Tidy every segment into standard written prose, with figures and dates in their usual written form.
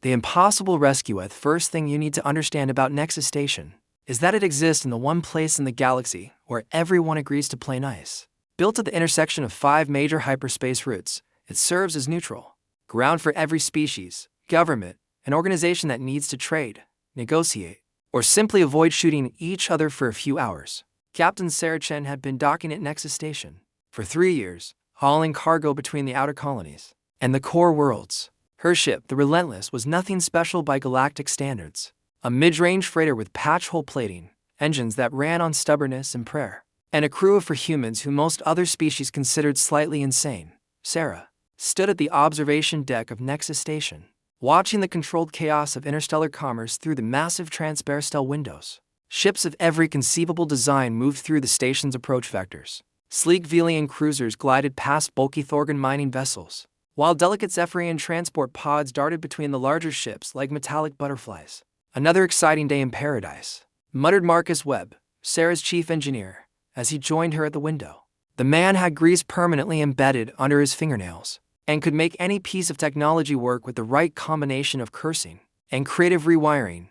The impossible rescue. The first thing you need to understand about Nexus Station is that it exists in the one place in the galaxy where everyone agrees to play nice. Built at the intersection of 5 major hyperspace routes, it serves as neutral ground for every species, government, and organization that needs to trade, negotiate, or simply avoid shooting each other for a few hours. Captain Sarah Chen had been docking at Nexus Station for 3 years, hauling cargo between the outer colonies and the core worlds. Her ship, the Relentless, was nothing special by galactic standards. A mid-range freighter with patch-hole plating, engines that ran on stubbornness and prayer, and a crew of humans who most other species considered slightly insane. Sarah stood at the observation deck of Nexus Station, watching the controlled chaos of interstellar commerce through the massive transparistell windows. Ships of every conceivable design moved through the station's approach vectors. Sleek Velian cruisers glided past bulky Thorgan mining vessels, while delicate Zephyrian transport pods darted between the larger ships like metallic butterflies. "Another exciting day in paradise," muttered Marcus Webb, Sarah's chief engineer, as he joined her at the window. The man had grease permanently embedded under his fingernails, and could make any piece of technology work with the right combination of cursing and creative rewiring.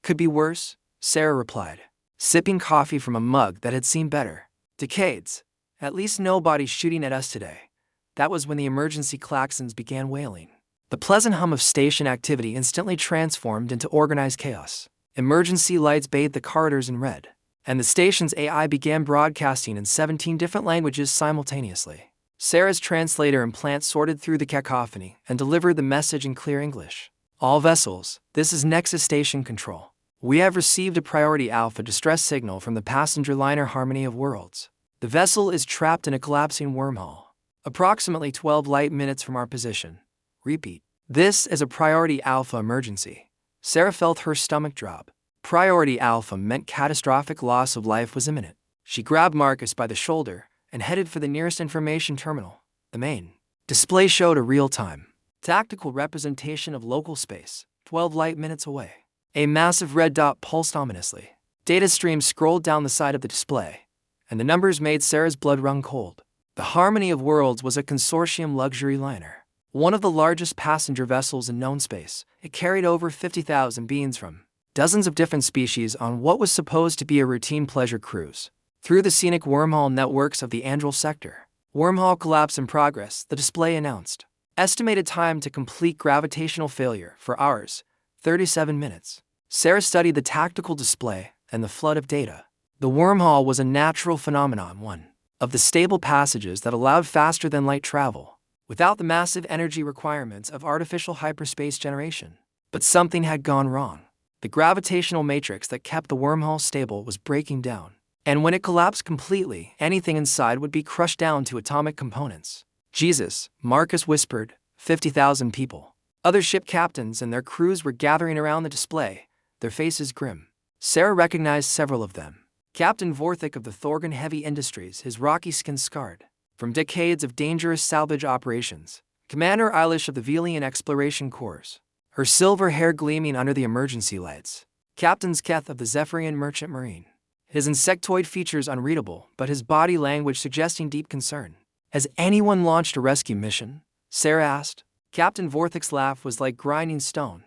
"Could be worse," Sarah replied, sipping coffee from a mug that had seen better decades. "At least nobody's shooting at us today." That was when the emergency klaxons began wailing. The pleasant hum of station activity instantly transformed into organized chaos. Emergency lights bathed the corridors in red, and the station's AI began broadcasting in 17 different languages simultaneously. Sarah's translator implant sorted through the cacophony and delivered the message in clear English. "All vessels, this is Nexus Station Control. We have received a priority alpha distress signal from the passenger liner Harmony of Worlds. The vessel is trapped in a collapsing wormhole, approximately 12 light minutes from our position. Repeat, this is a priority alpha emergency." Sarah felt her stomach drop. Priority alpha meant catastrophic loss of life was imminent. She grabbed Marcus by the shoulder and headed for the nearest information terminal. The main display showed a real-time, tactical representation of local space, 12 light minutes away. A massive red dot pulsed ominously. Data streams scrolled down the side of the display, and the numbers made Sarah's blood run cold. The Harmony of Worlds was a consortium luxury liner, one of the largest passenger vessels in known space. It carried over 50,000 beings from dozens of different species on what was supposed to be a routine pleasure cruise through the scenic wormhole networks of the Andral sector. "Wormhole collapse in progress," the display announced. "Estimated time to complete gravitational failure for hours, 37 minutes. Sarah studied the tactical display and the flood of data. The wormhole was a natural phenomenon, one of the stable passages that allowed faster-than-light travel, without the massive energy requirements of artificial hyperspace generation. But something had gone wrong. The gravitational matrix that kept the wormhole stable was breaking down, and when it collapsed completely, anything inside would be crushed down to atomic components. "Jesus," Marcus whispered, 50,000 people. Other ship captains and their crews were gathering around the display, their faces grim. Sarah recognized several of them. Captain Vorthik of the Thorgan Heavy Industries, his rocky skin scarred from decades of dangerous salvage operations. Commander Eilish of the Velian Exploration Corps, her silver hair gleaming under the emergency lights. Captain Sketh of the Zephyrian Merchant Marine, his insectoid features unreadable, but his body language suggesting deep concern. "Has anyone launched a rescue mission?" Sarah asked. Captain Vorthik's laugh was like grinding stone.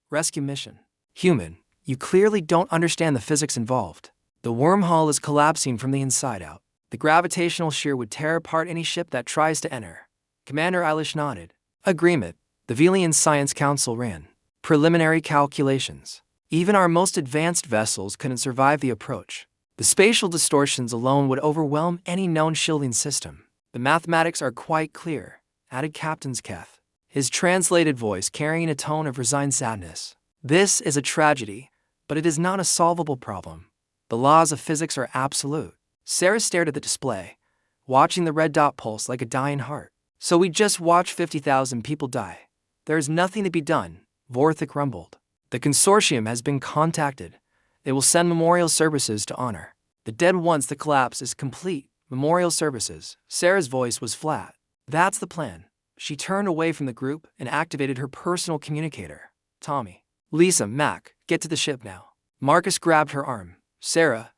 "Rescue mission? Human, you clearly don't understand the physics involved. The wormhole is collapsing from the inside out. The gravitational shear would tear apart any ship that tries to enter." Commander Eilish nodded. "Agreement." The Velian Science Council ran preliminary calculations. Even our most advanced vessels couldn't survive the approach. The spatial distortions alone would overwhelm any known shielding system. "The mathematics are quite clear," added Captain Sketh, his translated voice carrying a tone of resigned sadness. "This is a tragedy, but it is not a solvable problem. The laws of physics are absolute." Sarah stared at the display, watching the red dot pulse like a dying heart. "So we just watched 50,000 people die. There is nothing to be done," Vorthik rumbled. "The consortium has been contacted. They will send memorial services to honor the dead once the collapse is complete." "Memorial services." Sarah's voice was flat. "That's the plan." She turned away from the group and activated her personal communicator. "Tommy, Lisa, Mac, get to the ship now." Marcus grabbed her arm. "Sarah,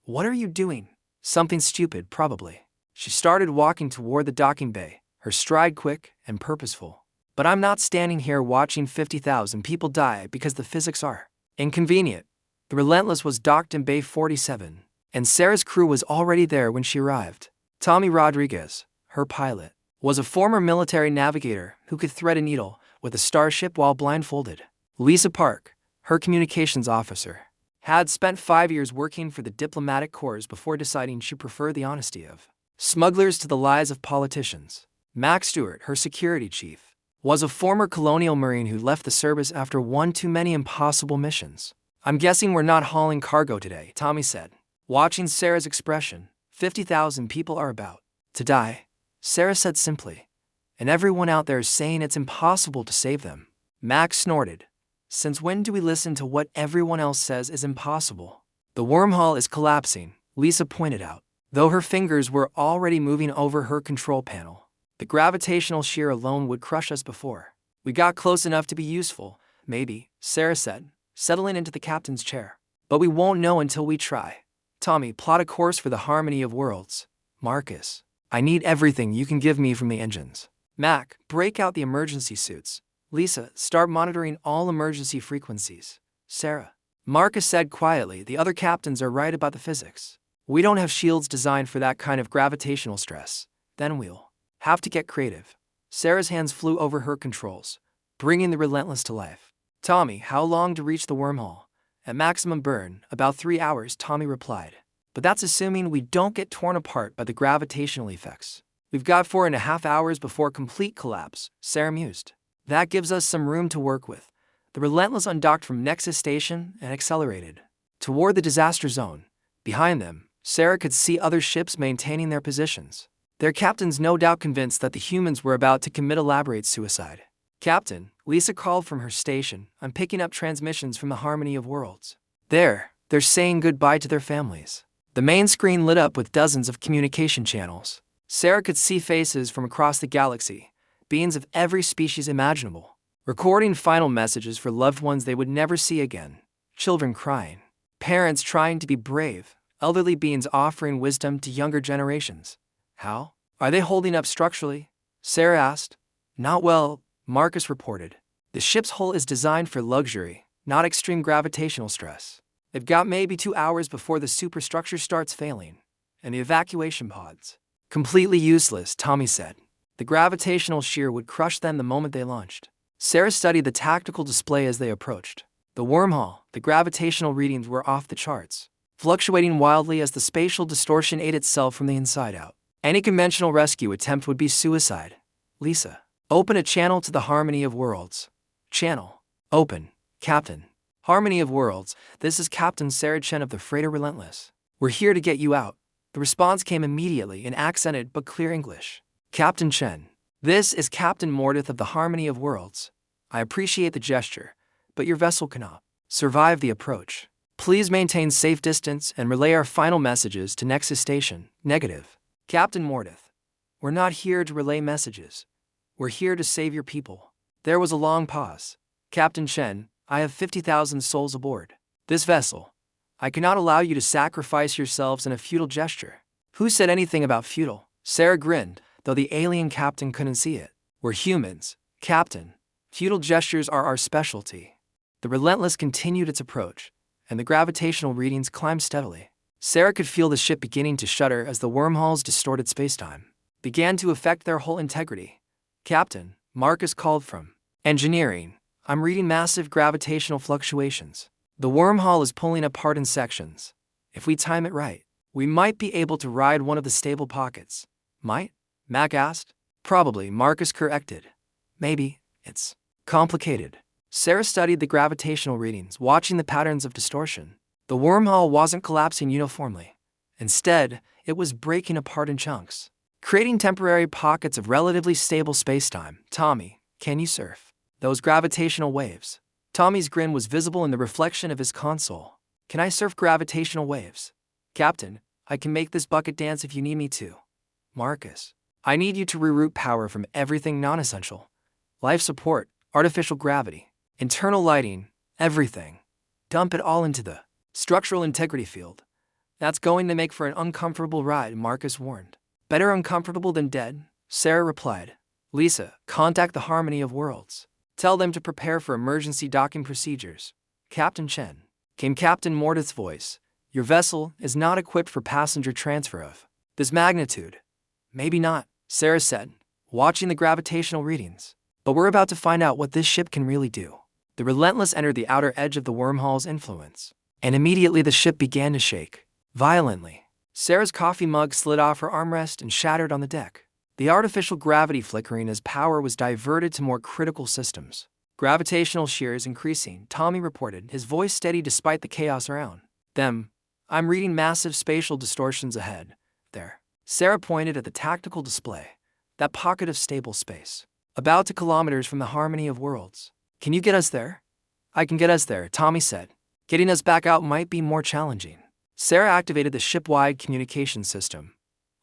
what are you doing?" "Something stupid, probably." She started walking toward the docking bay, her stride quick and purposeful. But I'm not standing here watching 50,000 people die because the physics are inconvenient. The Relentless was docked in Bay 47, and Sarah's crew was already there when she arrived. Tommy Rodriguez, her pilot, was a former military navigator who could thread a needle with a starship while blindfolded. Lisa Park, her communications officer, had spent 5 years working for the diplomatic corps before deciding she preferred the honesty of smugglers to the lies of politicians. Max Stewart, her security chief, was a former colonial marine who left the service after one too many impossible missions. I'm guessing we're not hauling cargo today, Tommy said. Watching Sarah's expression, 50,000 people are about to die, Sarah said simply. And everyone out there is saying it's impossible to save them. Max snorted. Since when do we listen to what everyone else says is impossible? The wormhole is collapsing, Lisa pointed out, though her fingers were already moving over her control panel. The gravitational shear alone would crush us before we got close enough to be useful, maybe, Sarah said, settling into the captain's chair. But we won't know until we try. Tommy, plot a course for the harmony of worlds. Marcus, I need everything you can give me from the engines. Mac, break out the emergency suits. Lisa, start monitoring all emergency frequencies. Sarah. Marcus said quietly, the other captains are right about the physics. We don't have shields designed for that kind of gravitational stress. Then we'll have to get creative. Sarah's hands flew over her controls, bringing the Relentless to life. Tommy, how long to reach the wormhole? At maximum burn, about 3 hours, Tommy replied. But that's assuming we don't get torn apart by the gravitational effects. We've got 4.5 hours before complete collapse, Sarah mused. That gives us some room to work with. The Relentless undocked from Nexus Station and accelerated toward the disaster zone. Behind them, Sarah could see other ships maintaining their positions. Their captains no doubt convinced that the humans were about to commit elaborate suicide. Captain, Lisa called from her station, I'm picking up transmissions from the Harmony of Worlds. They're saying goodbye to their families. The main screen lit up with dozens of communication channels. Sarah could see faces from across the galaxy, beings of every species imaginable, recording final messages for loved ones they would never see again. Children crying, parents trying to be brave, elderly beings offering wisdom to younger generations. How are they holding up structurally? Sarah asked. Not well, Marcus reported. The ship's hull is designed for luxury, not extreme gravitational stress. They've got maybe 2 hours before the superstructure starts failing, and the evacuation pods. Completely useless, Tommy said. The gravitational shear would crush them the moment they launched. Sarah studied the tactical display as they approached. The wormhole, the gravitational readings were off the charts, fluctuating wildly as the spatial distortion ate itself from the inside out. Any conventional rescue attempt would be suicide. Lisa, open a channel to the Harmony of Worlds. Channel. Open. Captain. Harmony of Worlds, this is Captain Sarah Chen of the freighter Relentless. We're here to get you out. The response came immediately in accented but clear English. Captain Chen. This is Captain Mordeth of the Harmony of Worlds. I appreciate the gesture, but your vessel cannot survive the approach. Please maintain safe distance and relay our final messages to Nexus Station. Negative. Captain Mordeth. We're not here to relay messages. We're here to save your people. There was a long pause. Captain Chen, I have 50,000 souls aboard this vessel. I cannot allow you to sacrifice yourselves in a futile gesture. Who said anything about futile? Sarah grinned, though the alien captain couldn't see it. We're humans, Captain. Futile gestures are our specialty. The Relentless continued its approach, and the gravitational readings climbed steadily. Sarah could feel the ship beginning to shudder as the wormhole's distorted spacetime began to affect their whole integrity. Captain, Marcus called from engineering. I'm reading massive gravitational fluctuations. The wormhole is pulling apart in sections. If we time it right, we might be able to ride one of the stable pockets. Might? Mac asked. Probably, Marcus corrected. Maybe. It's complicated. Sarah studied the gravitational readings, watching the patterns of distortion. The wormhole wasn't collapsing uniformly. Instead, it was breaking apart in chunks, creating temporary pockets of relatively stable spacetime. Tommy, can you surf those gravitational waves? Tommy's grin was visible in the reflection of his console. Can I surf gravitational waves? Captain, I can make this bucket dance if you need me to. Marcus, I need you to reroute power from everything non-essential. Life support, artificial gravity, internal lighting, everything. Dump it all into the structural integrity field. That's going to make for an uncomfortable ride, Marcus warned. Better uncomfortable than dead, Sarah replied. Lisa, contact the Harmony of Worlds. Tell them to prepare for emergency docking procedures. Captain Chen. Came Captain Mordith's voice. Your vessel is not equipped for passenger transfer of this magnitude. Maybe not, Sarah said, watching the gravitational readings. But we're about to find out what this ship can really do. The Relentless entered the outer edge of the wormhole's influence, and immediately the ship began to shake violently. Sarah's coffee mug slid off her armrest and shattered on the deck, the artificial gravity flickering as power was diverted to more critical systems. Gravitational shears increasing, Tommy reported, his voice steady despite the chaos around them. I'm reading massive spatial distortions ahead. There. Sarah pointed at the tactical display, that pocket of stable space, about 2 kilometers from the Harmony of Worlds. Can you get us there? I can get us there, Tommy said. Getting us back out might be more challenging. Sarah activated the ship-wide communication system.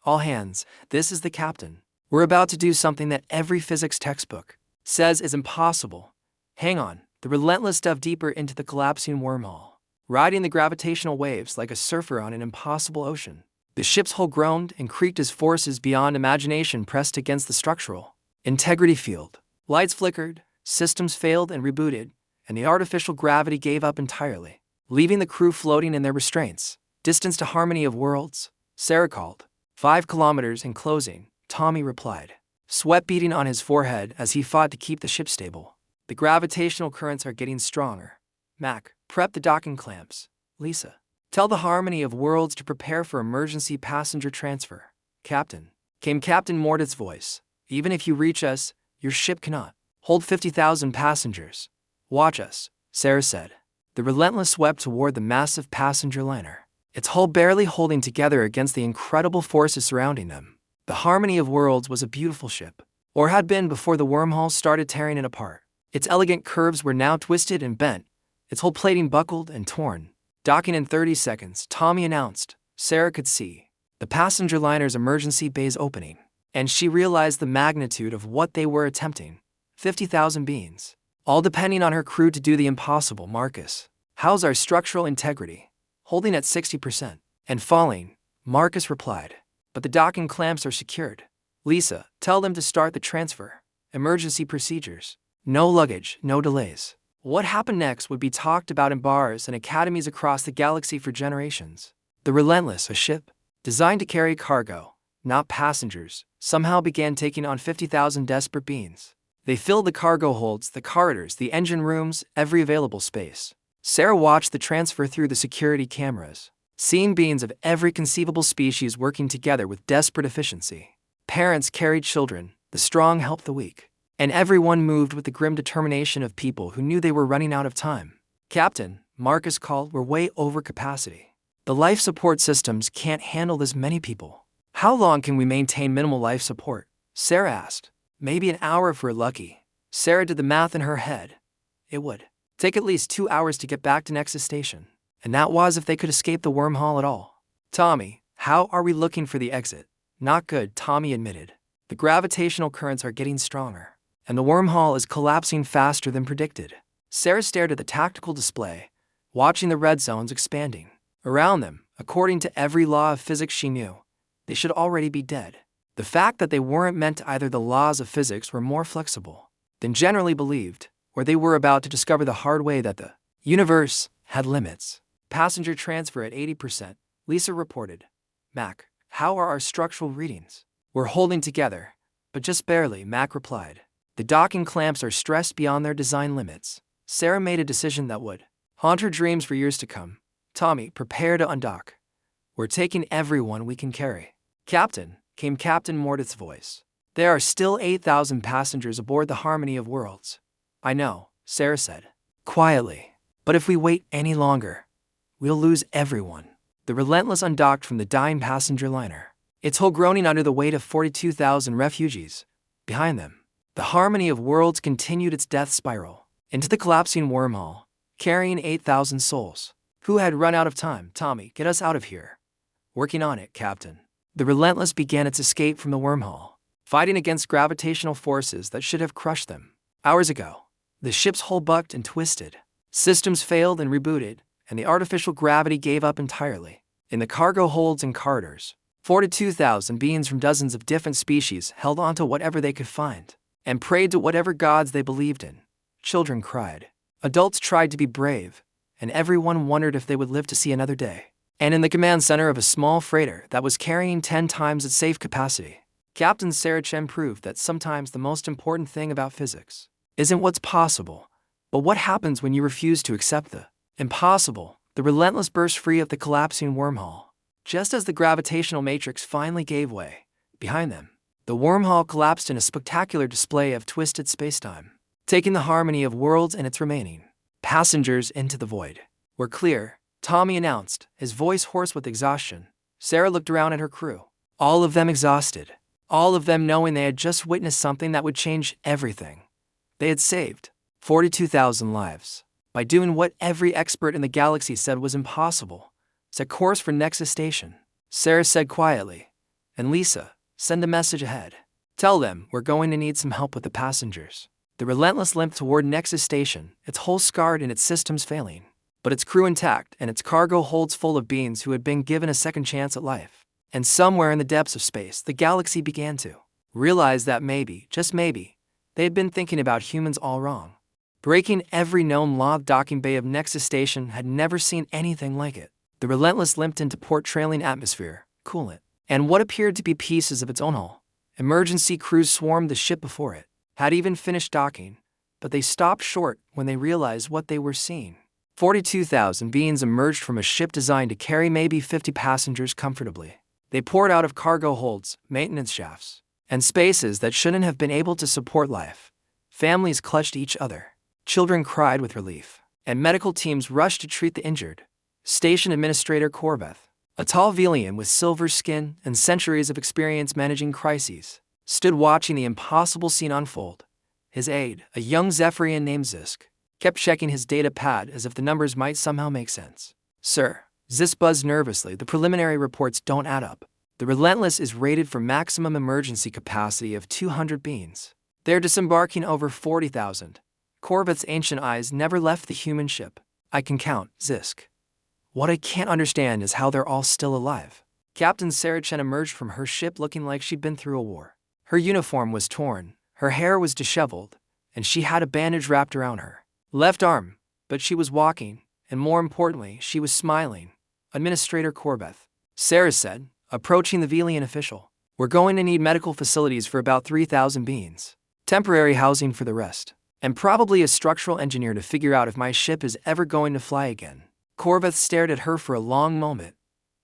All hands, this is the captain. We're about to do something that every physics textbook says is impossible. Hang on, the Relentless dove deeper into the collapsing wormhole, riding the gravitational waves like a surfer on an impossible ocean. The ship's hull groaned and creaked as forces beyond imagination pressed against the structural integrity field. Lights flickered, systems failed and rebooted, and the artificial gravity gave up entirely, leaving the crew floating in their restraints. Distance to Harmony of Worlds, Sarah called. 5 kilometers in closing, Tommy replied, sweat beading on his forehead as he fought to keep the ship stable. The gravitational currents are getting stronger. Mac, prep the docking clamps. Lisa, tell the Harmony of Worlds to prepare for emergency passenger transfer. Captain. Came Captain Mordith's voice. Even if you reach us, your ship cannot hold 50,000 passengers. Watch us, Sarah said. The Relentless swept toward the massive passenger liner, its hull barely holding together against the incredible forces surrounding them. The Harmony of Worlds was a beautiful ship, or had been before the wormhole started tearing it apart. Its elegant curves were now twisted and bent, its hull plating buckled and torn. Docking in 30 seconds, Tommy announced. Sarah could see the passenger liner's emergency bays opening, and she realized the magnitude of what they were attempting. 50,000 beings, all depending on her crew to do the impossible. Marcus, how's our structural integrity? Holding at 60%. And falling, Marcus replied. But the docking clamps are secured. Lisa, tell them to start the transfer. Emergency procedures. No luggage, no delays. What happened next would be talked about in bars and academies across the galaxy for generations. The Relentless, a ship designed to carry cargo, not passengers, somehow began taking on 50,000 desperate beings. They filled the cargo holds, the corridors, the engine rooms, every available space. Sarah watched the transfer through the security cameras, seeing beings of every conceivable species working together with desperate efficiency. Parents carried children, the strong helped the weak, and everyone moved with the grim determination of people who knew they were running out of time. Captain, Marcus called, we're way over capacity. The life support systems can't handle this many people. How long can we maintain minimal life support? Sarah asked. Maybe an hour if we're lucky. Sarah did the math in her head. It would take at least 2 hours to get back to Nexus Station, and that was if they could escape the wormhole at all. Tommy, how are we looking for the exit? Not good, Tommy admitted. The gravitational currents are getting stronger, and the wormhole is collapsing faster than predicted. Sarah stared at the tactical display, watching the red zones expanding. Around them, according to every law of physics she knew, they should already be dead. The fact that they weren't meant to either the laws of physics were more flexible than generally believed, or they were about to discover the hard way that the universe had limits. Passenger transfer at 80%, Lisa reported. Mac, how are our structural readings? We're holding together, but just barely, Mac replied. The docking clamps are stressed beyond their design limits. Sarah made a decision that would haunt her dreams for years to come. Tommy, prepare to undock. We're taking everyone we can carry. Captain, came Captain Mordith's voice. There are still 8,000 passengers aboard the Harmony of Worlds. I know, Sarah said, quietly. But if we wait any longer, we'll lose everyone. The Relentless undocked from the dying passenger liner, its hull groaning under the weight of 42,000 refugees. Behind them, the Harmony of Worlds continued its death spiral into the collapsing wormhole, carrying 8,000 souls who had run out of time. Tommy, get us out of here. Working on it, Captain. The Relentless began its escape from the wormhole, fighting against gravitational forces that should have crushed them. Hours ago, the ship's hull bucked and twisted. Systems failed and rebooted, and the artificial gravity gave up entirely. In the cargo holds and corridors, 42,000 beings from dozens of different species held onto whatever they could find and prayed to whatever gods they believed in. Children cried. Adults tried to be brave, and everyone wondered if they would live to see another day. And in the command center of a small freighter that was carrying 10 times its safe capacity, Captain Sarah Chen proved that sometimes the most important thing about physics isn't what's possible, but what happens when you refuse to accept the impossible. The Relentless burst free of the collapsing wormhole. Just as the gravitational matrix finally gave way behind them, the wormhole collapsed in a spectacular display of twisted spacetime, taking the harmony of worlds and its remaining passengers into the void. "We're clear," Tommy announced, his voice hoarse with exhaustion. Sarah looked around at her crew. All of them exhausted. All of them knowing they had just witnessed something that would change everything. They had saved 42,000 lives by doing what every expert in the galaxy said was impossible. Set course for Nexus Station, Sarah said quietly. And Lisa, send a message ahead. Tell them we're going to need some help with the passengers. The Relentless limped toward Nexus Station, its hull scarred and its systems failing, but its crew intact and its cargo holds full of beings who had been given a second chance at life. And somewhere in the depths of space, the galaxy began to realize that maybe, just maybe, they had been thinking about humans all wrong. Breaking every known law, the docking bay of Nexus Station had never seen anything like it. The Relentless limped into port, trailing atmosphere, coolant, and what appeared to be pieces of its own hull. Emergency crews swarmed the ship before it had even finished docking, but they stopped short when they realized what they were seeing. 42,000 beings emerged from a ship designed to carry maybe 50 passengers comfortably. They poured out of cargo holds, maintenance shafts, and spaces that shouldn't have been able to support life. Families clutched each other. Children cried with relief, and medical teams rushed to treat the injured. Station Administrator Corbeth, a tall Velian with silver skin and centuries of experience managing crises, stood watching the impossible scene unfold. His aide, a young Zephyrian named Zisk, kept checking his data pad as if the numbers might somehow make sense. "Sir," Zisk buzzed nervously, "the preliminary reports don't add up. The Relentless is rated for maximum emergency capacity of 200 beings. They're disembarking over 40,000. Corbeth's ancient eyes never left the human ship. "I can count, Zisk. What I can't understand is how they're all still alive." Captain Sarah Chen emerged from her ship looking like she'd been through a war. Her uniform was torn, her hair was disheveled, and she had a bandage wrapped around her left arm, but she was walking, and more importantly, she was smiling. "Administrator Corbeth," Sarah said, approaching the Velian official, "we're going to need medical facilities for about 3,000 beings, temporary housing for the rest, and probably a structural engineer to figure out if my ship is ever going to fly again." Corbeth stared at her for a long moment.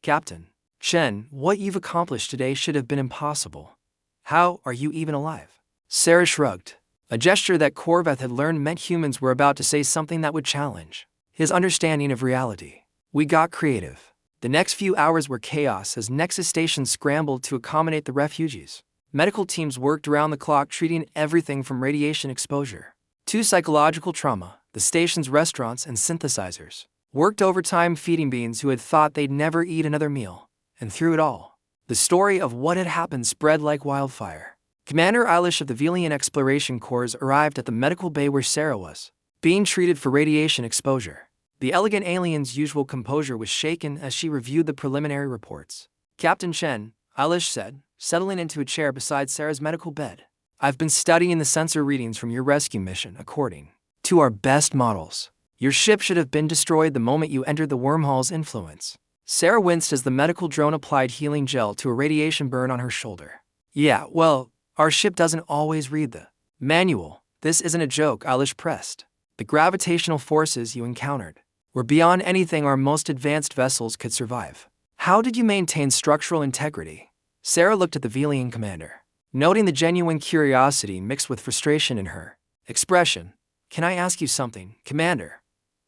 "Captain Chen, what you've accomplished today should have been impossible. How are you even alive?" Sarah shrugged, a gesture that Corbeth had learned meant humans were about to say something that would challenge his understanding of reality. "We got creative." The next few hours were chaos as Nexus Station scrambled to accommodate the refugees. Medical teams worked around the clock treating everything from radiation exposure to psychological trauma. The station's restaurants and synthesizers worked overtime feeding beings who had thought they'd never eat another meal. And through it all, the story of what had happened spread like wildfire. Commander Eilish of the Velian Exploration Corps arrived at the medical bay where Sarah was being treated for radiation exposure. The elegant alien's usual composure was shaken as she reviewed the preliminary reports. "Captain Chen," Eilish said, settling into a chair beside Sarah's medical bed, "I've been studying the sensor readings from your rescue mission according to our best models. Your ship should have been destroyed the moment you entered the wormhole's influence." Sarah winced as the medical drone applied healing gel to a radiation burn on her shoulder. "Yeah, well, our ship doesn't always read the manual. This isn't a joke," Eilish pressed. "The gravitational forces you encountered were beyond anything our most advanced vessels could survive. How did you maintain structural integrity?" Sarah looked at the Velian commander, noting the genuine curiosity mixed with frustration in her expression. "Can I ask you something, Commander?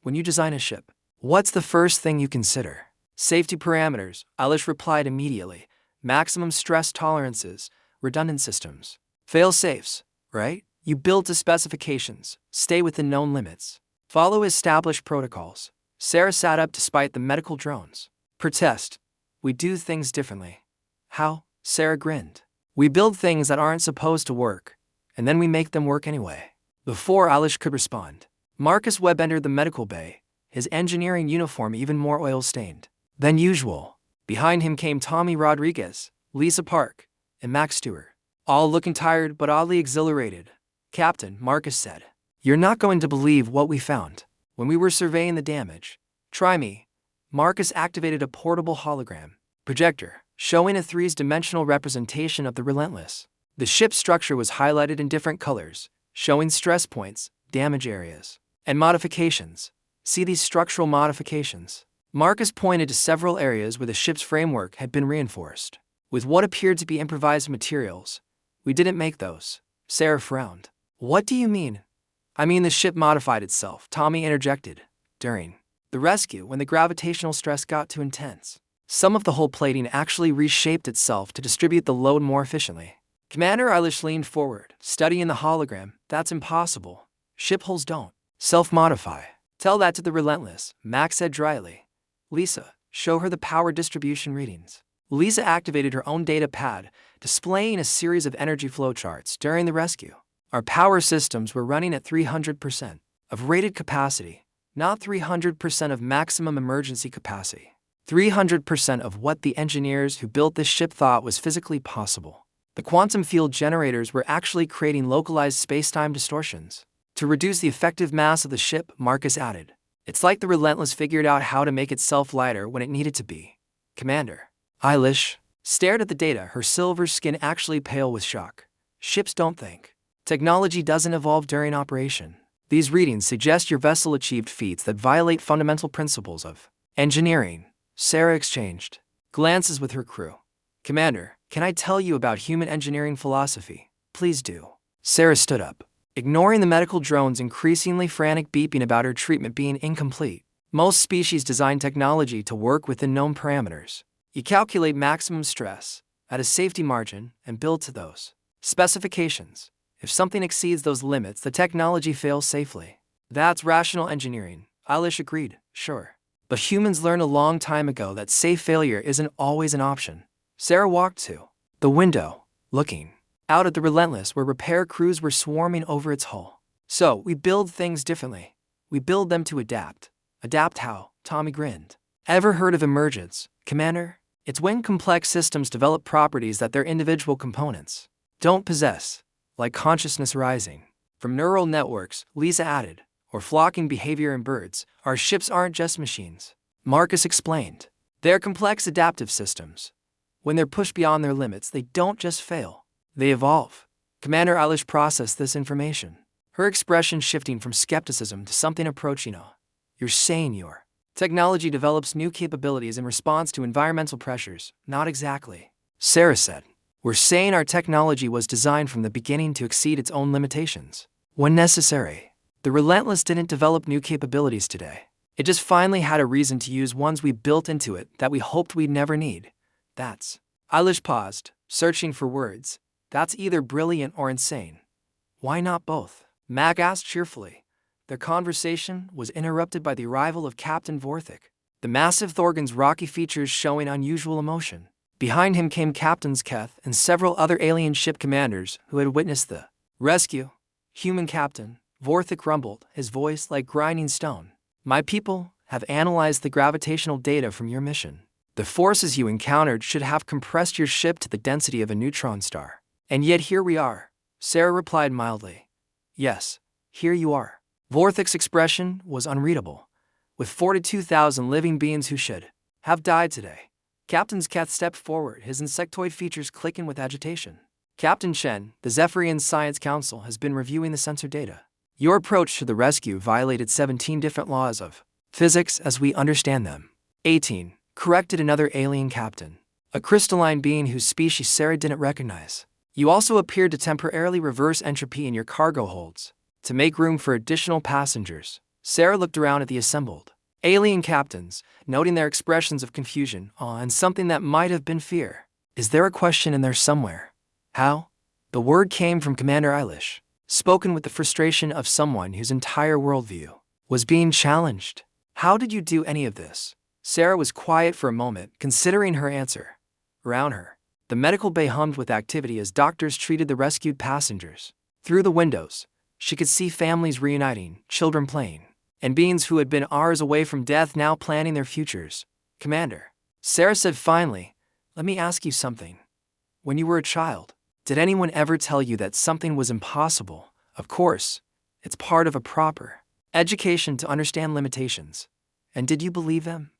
When you design a ship, what's the first thing you consider?" "Safety parameters," Eilish replied immediately. "Maximum stress tolerances, redundant systems, fail-safes, right? You build to specifications, stay within known limits, follow established protocols." Sarah sat up despite the medical drones. "Protest. We do things differently." "How?" Sarah grinned. "We build things that aren't supposed to work, and then we make them work anyway." Before Eilish could respond, Marcus Webb entered the medical bay, his engineering uniform even more oil-stained than usual. Behind him came Tommy Rodriguez, Lisa Park, and Max Stewart, all looking tired but oddly exhilarated. "Captain," Marcus said, "you're not going to believe what we found when we were surveying the damage. Try me." Marcus activated a portable hologram projector, showing a three-dimensional representation of the Relentless. The ship's structure was highlighted in different colors, showing stress points, damage areas, and modifications. "See these structural modifications?" Marcus pointed to several areas where the ship's framework had been reinforced with what appeared to be improvised materials. "We didn't make those." Sarah frowned. "What do you mean?" "I mean the ship modified itself," Tommy interjected. "During the rescue, when the gravitational stress got too intense, some of the hull plating actually reshaped itself to distribute the load more efficiently." Commander Eilish leaned forward, studying the hologram. "That's impossible. Ship hulls don't self-modify." "Tell that to the Relentless," Max said dryly. "Lisa, show her the power distribution readings." Lisa activated her own data pad, displaying a series of energy flowcharts during the rescue. "Our power systems were running at 300% of rated capacity, not 300% of maximum emergency capacity. 300% of what the engineers who built this ship thought was physically possible. The quantum field generators were actually creating localized space-time distortions to reduce the effective mass of the ship," Marcus added. "It's like the Relentless figured out how to make itself lighter when it needed to be." Commander Eilish stared at the data, her silver skin actually pale with shock. "Ships don't think. Technology doesn't evolve during operation. These readings suggest your vessel achieved feats that violate fundamental principles of engineering." Sarah exchanged glances with her crew. "Commander, can I tell you about human engineering philosophy?" "Please do." Sarah stood up, ignoring the medical drone's increasingly frantic beeping about her treatment being incomplete. "Most species design technology to work within known parameters. You calculate maximum stress at a safety margin and build to those specifications. If something exceeds those limits, the technology fails safely. That's rational engineering." Eilish agreed. "Sure. But humans learned a long time ago that safe failure isn't always an option." Sarah walked to the window, looking out at the Relentless where repair crews were swarming over its hull. "So, we build things differently. We build them to adapt." "Adapt how?" Tommy grinned. "Ever heard of emergence, Commander? It's when complex systems develop properties that their individual components don't possess, like consciousness rising from neural networks," Lisa added, "or flocking behavior in birds. Our ships aren't just machines," Marcus explained. "They're complex adaptive systems. When they're pushed beyond their limits, they don't just fail, they evolve." Commander Eilish processed this information, her expression shifting from skepticism to something approaching awe. "You're saying your technology develops new capabilities in response to environmental pressures?" "Not exactly," Sarah said. "We're saying our technology was designed from the beginning to exceed its own limitations when necessary. The Relentless didn't develop new capabilities today. It just finally had a reason to use ones we built into it that we hoped we'd never need. That's..." Eilish paused, searching for words. "That's either brilliant or insane." "Why not both?" Mac asked cheerfully. Their conversation was interrupted by the arrival of Captain Vorthik, the massive Thorgan's rocky features showing unusual emotion. Behind him came Captains Keth and several other alien ship commanders who had witnessed the rescue. "Human Captain," Vorthik rumbled, his voice like grinding stone. "My people have analyzed the gravitational data from your mission. The forces you encountered should have compressed your ship to the density of a neutron star. And yet here we are." Sarah replied mildly. "Yes, here you are." Vorthik's expression was unreadable. "With 42,000 living beings who should have died today." Captain Keth stepped forward, his insectoid features clicking with agitation. "Captain Chen, the Zephyrian Science Council has been reviewing the sensor data. Your approach to the rescue violated 17 different laws of physics as we understand them." 18, corrected another alien captain, a crystalline being whose species Sarah didn't recognize. "You also appeared to temporarily reverse entropy in your cargo holds to make room for additional passengers." Sarah looked around at the assembled alien captains, noting their expressions of confusion, awe, and something that might have been fear. "Is there a question in there somewhere?" "How?" The word came from Commander Eilish, spoken with the frustration of someone whose entire worldview was being challenged. "How did you do any of this?" Sarah was quiet for a moment, considering her answer. Around her, the medical bay hummed with activity as doctors treated the rescued passengers. Through the windows, she could see families reuniting, children playing, and beings who had been hours away from death now planning their futures. "Commander." Sarah said finally, "Let me ask you something. When you were a child, did anyone ever tell you that something was impossible? Of course, it's part of a proper education to understand limitations. And did you believe them?"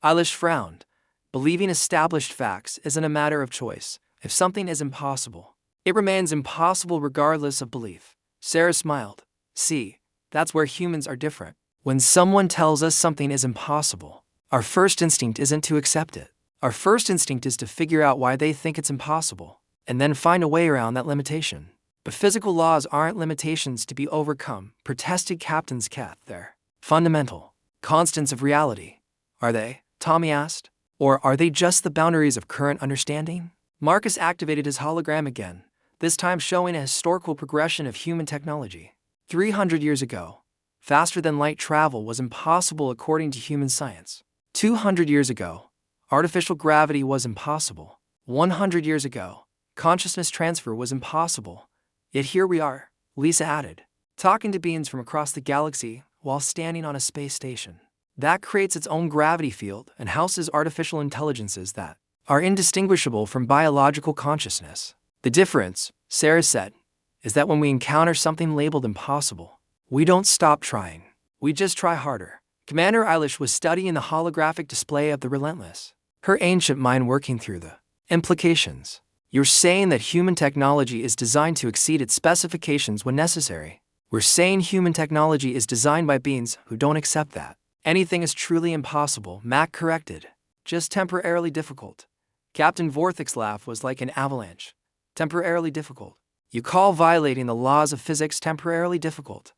Eilish frowned. Believing established facts isn't a matter of choice. If something is impossible, it remains impossible regardless of belief. Sarah smiled. "See, that's where humans are different. When someone tells us something is impossible, our first instinct isn't to accept it. Our first instinct is to figure out why they think it's impossible, and then find a way around that limitation. But physical laws aren't limitations to be overcome," protested Captain Keth. "They're fundamental constants of reality." "Are they?" Tommy asked. "Or are they just the boundaries of current understanding?" Marcus activated his hologram again, this time showing a historical progression of human technology. 300 years ago, faster-than-light travel was impossible according to human science. 200 years ago, artificial gravity was impossible. 100 years ago, consciousness transfer was impossible. Yet here we are, Lisa added, talking to beings from across the galaxy while standing on a space station. That creates its own gravity field and houses artificial intelligences that are indistinguishable from biological consciousness. The difference, Sarah said, is that when we encounter something labeled impossible, we don't stop trying. We just try harder. Commander Eilish was studying the holographic display of the Relentless, her ancient mind working through the implications. "You're saying that human technology is designed to exceed its specifications when necessary." "We're saying human technology is designed by beings who don't accept that anything is truly impossible," Mac corrected. "Just temporarily difficult." Captain Vorthic's laugh was like an avalanche. "Temporarily difficult? You call violating the laws of physics temporarily difficult?"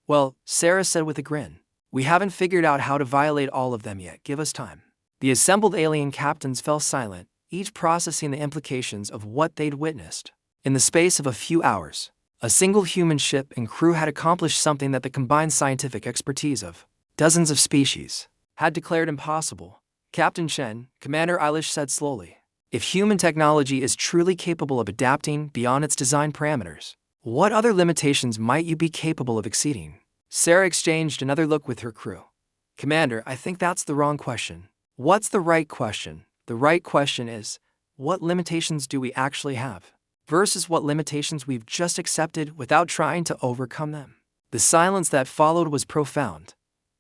"Well," Sarah said with a grin, "we haven't figured out how to violate all of them yet. Give us time." The assembled alien captains fell silent, each processing the implications of what they'd witnessed. In the space of a few hours, a single human ship and crew had accomplished something that the combined scientific expertise of dozens of species had declared impossible. "Captain Chen," Commander Eilish said slowly, "if human technology is truly capable of adapting beyond its design parameters, what other limitations might you be capable of exceeding?" Sarah exchanged another look with her crew. "Commander, I think that's the wrong question. What's the right question? The right question is, what limitations do we actually have, versus what limitations we've just accepted without trying to overcome them." The silence that followed was profound.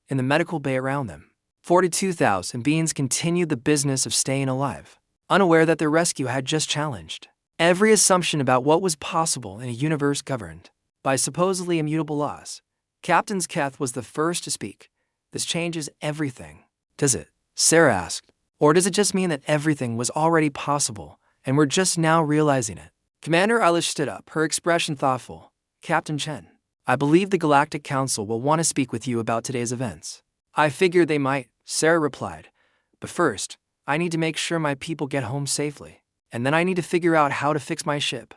In the medical bay around them, 42,000 beings continued the business of staying alive, unaware that their rescue had just challenged every assumption about what was possible in a universe governed by supposedly immutable laws. Captain Keth was the first to speak. "This changes everything." "Does it?" Sarah asked. "Or does it just mean that everything was already possible, and we're just now realizing it?" Commander Eilish stood up, her expression thoughtful. "Captain Chen, I believe the Galactic Council will want to speak with you about today's events." "I figured they might," Sarah replied. "But first, I need to make sure my people get home safely. And then I need to figure out how to fix my ship."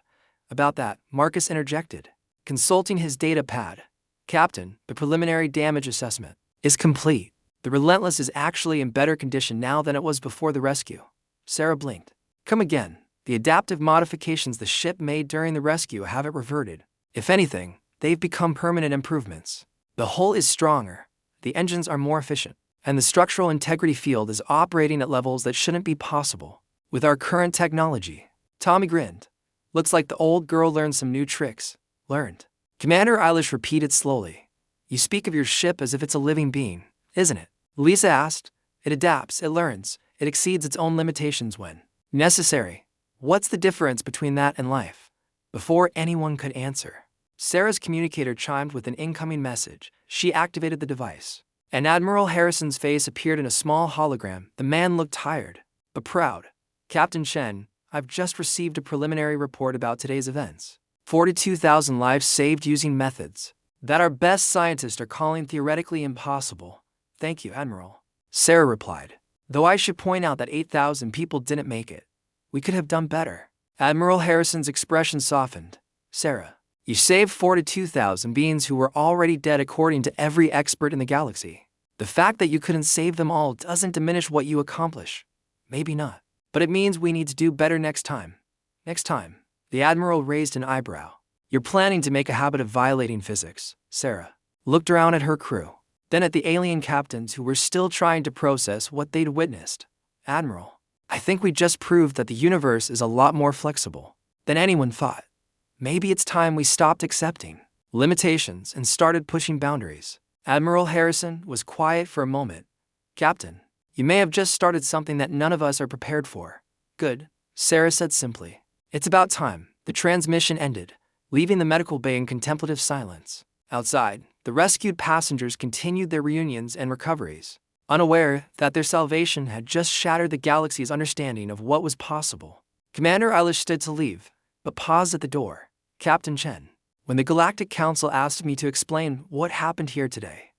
"About that," Marcus interjected, consulting his data pad. "Captain, the preliminary damage assessment is complete. The Relentless is actually in better condition now than it was before the rescue." Sarah blinked. "Come again." "The adaptive modifications the ship made during the rescue haven't reverted. If anything, they've become permanent improvements. The hull is stronger, the engines are more efficient, and the structural integrity field is operating at levels that shouldn't be possible with our current technology." Tommy grinned. "Looks like the old girl learned some new tricks." "Learned?" Commander Eilish repeated slowly. "You speak of your ship as if it's a living being, isn't it?" Lisa asked. "It adapts, it learns, it exceeds its own limitations when necessary. What's the difference between that and life?" Before anyone could answer, Sarah's communicator chimed with an incoming message. She activated the device, and Admiral Harrison's face appeared in a small hologram. The man looked tired, but proud. "Captain Chen, I've just received a preliminary report about today's events. 42,000 lives saved using methods that our best scientists are calling theoretically impossible." "Thank you, Admiral," Sarah replied. "Though I should point out that 8,000 people didn't make it. We could have done better." Admiral Harrison's expression softened. "Sarah, you saved 42,000 beings who were already dead according to every expert in the galaxy. The fact that you couldn't save them all doesn't diminish what you accomplish. Maybe not. But it means we need to do better next time." "Next time?" The Admiral raised an eyebrow. "You're planning to make a habit of violating physics." Sarah looked around at her crew, then at the alien captains who were still trying to process what they'd witnessed. "Admiral, I think we just proved that the universe is a lot more flexible than anyone thought. Maybe it's time we stopped accepting limitations and started pushing boundaries. Admiral Harrison was quiet for a moment. Captain, you may have just started something that none of us are prepared for. Good, Sarah said simply. It's about time. The transmission ended, leaving the medical bay in contemplative silence. Outside, the rescued passengers continued their reunions and recoveries, unaware that their salvation had just shattered the galaxy's understanding of what was possible. Commander Eilish stood to leave, but paused at the door. Captain Chen, when the Galactic Council asked me to explain what happened here today,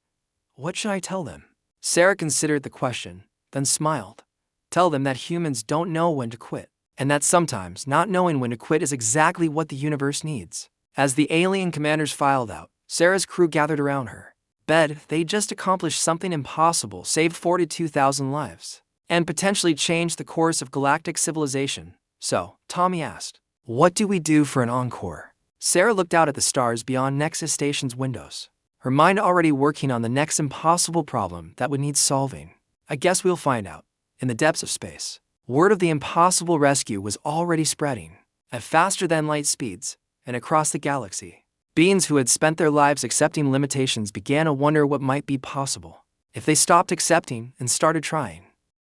what should I tell them? Sarah considered the question, then smiled. Tell them that humans don't know when to quit, and that sometimes not knowing when to quit is exactly what the universe needs. As the alien commanders filed out, Sarah's crew gathered around her. They just accomplished something impossible, saved 42,000 lives, and potentially changed the course of galactic civilization. So, Tommy asked, what do we do for an encore? Sarah looked out at the stars beyond Nexus Station's windows, her mind already working on the next impossible problem that would need solving. I guess we'll find out. In the depths of space, word of the impossible rescue was already spreading at faster-than-light speeds, and across the galaxy, beings who had spent their lives accepting limitations began to wonder what might be possible if they stopped accepting and started trying.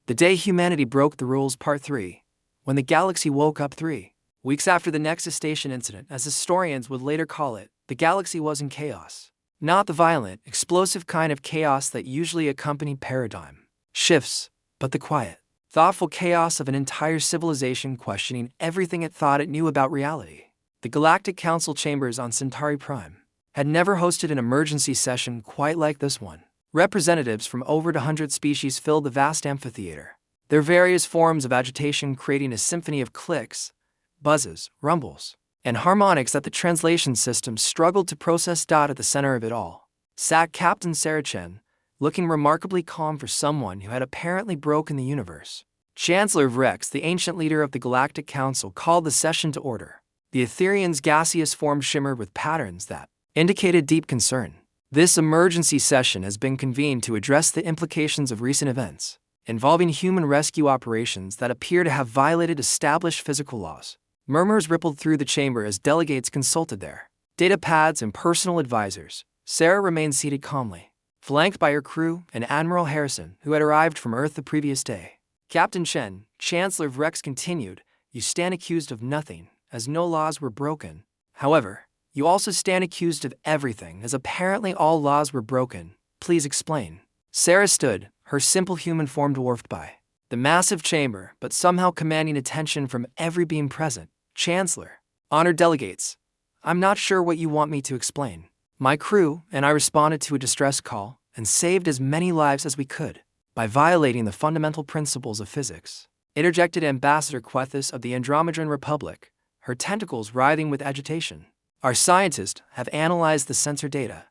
The Day Humanity Broke the Rules Part 3. When the galaxy woke up 3 weeks after the Nexus Station incident, as historians would later call it, the galaxy was in chaos. Not the violent, explosive kind of chaos that usually accompanied paradigm shifts, but the quiet, thoughtful chaos of an entire civilization questioning everything it thought it knew about reality. The Galactic Council chambers on Centauri Prime had never hosted an emergency session quite like this one. Representatives from over 100 species filled the vast amphitheater, their various forms of agitation creating a symphony of clicks, buzzes, rumbles, and harmonics that the translation system struggled to process. At the center of it all sat Captain Sarah Chen, looking remarkably calm for someone who had apparently broken the universe. Chancellor Vrex, the ancient leader of the Galactic Council, called the session to order. The Ethereum's gaseous form shimmered with patterns that indicated deep concern. This emergency session has been convened to address the implications of recent events involving human rescue operations that appear to have violated established physical laws. Murmurs rippled through the chamber as delegates consulted their data pads and personal advisors. Sarah remained seated calmly, flanked by her crew and Admiral Harrison, who had arrived from Earth the previous day. Captain Chen, Chancellor Vrex continued, you stand accused of nothing, as no laws were broken. However, you also stand accused of everything, as apparently all laws were broken. Please explain. Sarah stood, her simple human form dwarfed by the massive chamber, but somehow commanding attention from every being present. Chancellor, honored delegates, I'm not sure what you want me to explain. My crew and I responded to a distress call and saved as many lives as we could by violating the fundamental principles of physics, interjected Ambassador Quethis of the Andromedan Republic, her tentacles writhing with agitation. Our scientists have analyzed the sensor data.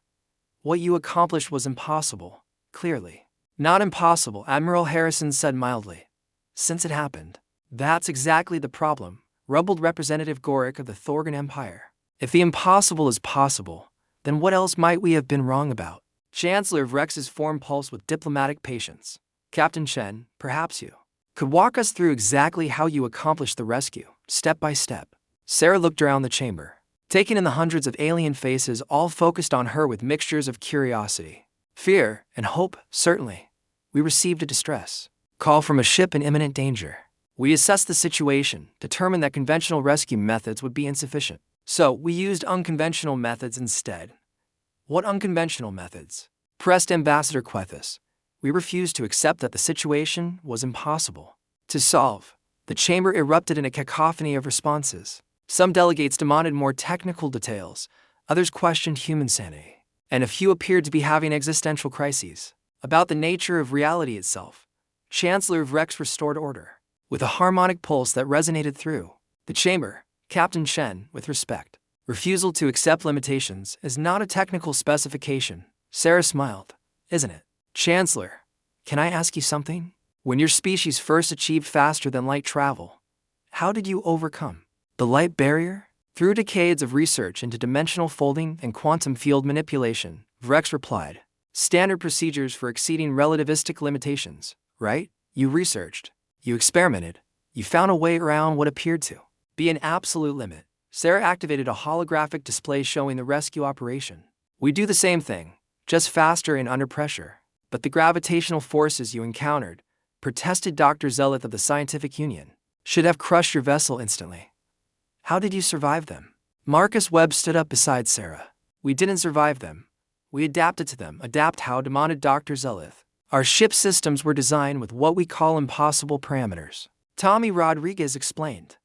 What you accomplished was impossible, clearly. Not impossible, Admiral Harrison said mildly. Since it happened. That's exactly the problem, rumbled Representative Gorick of the Thorgan Empire. If the impossible is possible, then what else might we have been wrong about? Chancellor Vrex's form pulsed with diplomatic patience. Captain Chen, perhaps you could walk us through exactly how you accomplished the rescue, step by step. Sarah looked around the chamber, taking in the hundreds of alien faces all focused on her with mixtures of curiosity, fear, and hope. Certainly, we received a distress call from a ship in imminent danger. We assessed the situation, determined that conventional rescue methods would be insufficient. So, we used unconventional methods instead. What unconventional methods? Pressed Ambassador Quethis. We refused to accept that the situation was impossible to solve. The chamber erupted in a cacophony of responses. Some delegates demanded more technical details, others questioned human sanity, and a few appeared to be having existential crises about the nature of reality itself. Chancellor Vrex restored order. With a harmonic pulse that resonated through the chamber, Captain Chen, with respect, refusal to accept limitations is not a technical specification. Sarah smiled. Isn't it? Chancellor, can I ask you something? When your species first achieved faster-than-light travel, how did you overcome the light barrier? Through decades of research into dimensional folding and quantum field manipulation, Vrex replied. Standard procedures for exceeding relativistic limitations, right? You researched. You experimented. You found a way around what appeared to be an absolute limit. Sarah activated a holographic display showing the rescue operation. We do the same thing, just faster and under pressure. But the gravitational forces you encountered, protested Dr. Zeleth of the Scientific Union, should have crushed your vessel instantly. How did you survive them? Marcus Webb stood up beside Sarah. We didn't survive them. We adapted to them. Adapt how? Demanded Dr. Zeleth. Our ship systems were designed with what we call impossible parameters. Tommy Rodriguez explained.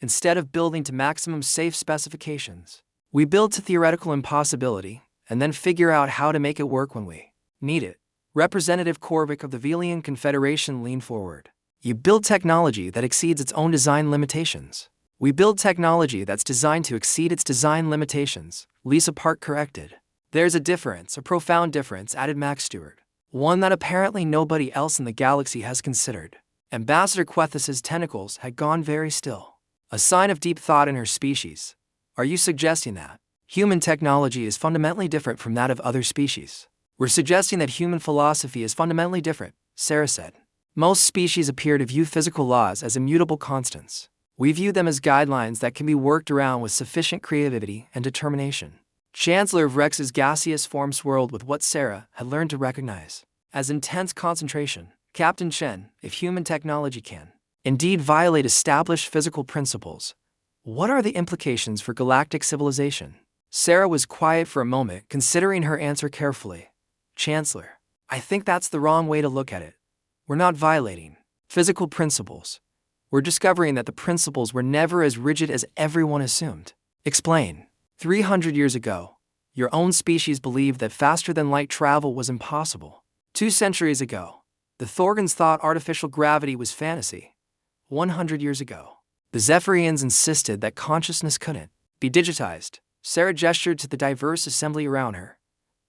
Instead of building to maximum safe specifications, we build to theoretical impossibility and then figure out how to make it work when we need it. Representative Korvik of the Velian Confederation leaned forward. You build technology that exceeds its own design limitations. We build technology that's designed to exceed its design limitations, Lisa Park corrected. There's a difference, a profound difference, added Max Stewart. One that apparently nobody else in the galaxy has considered. Ambassador Quethus's tentacles had gone very still. A sign of deep thought in her species. Are you suggesting that human technology is fundamentally different from that of other species? We're suggesting that human philosophy is fundamentally different, Sarah said. Most species appear to view physical laws as immutable constants. We view them as guidelines that can be worked around with sufficient creativity and determination. Chancellor of Rex's gaseous form swirled with what Sarah had learned to recognize as intense concentration. Captain Chen, if human technology can indeed violate established physical principles, what are the implications for galactic civilization? Sarah was quiet for a moment, considering her answer carefully. Chancellor, I think that's the wrong way to look at it. We're not violating physical principles. We're discovering that the principles were never as rigid as everyone assumed. Explain. 300 years ago, your own species believed that faster-than-light travel was impossible. 2 centuries ago, the Thorgans thought artificial gravity was fantasy. 100 years ago, the Zephyrians insisted that consciousness couldn't be digitized. Sarah gestured to the diverse assembly around her.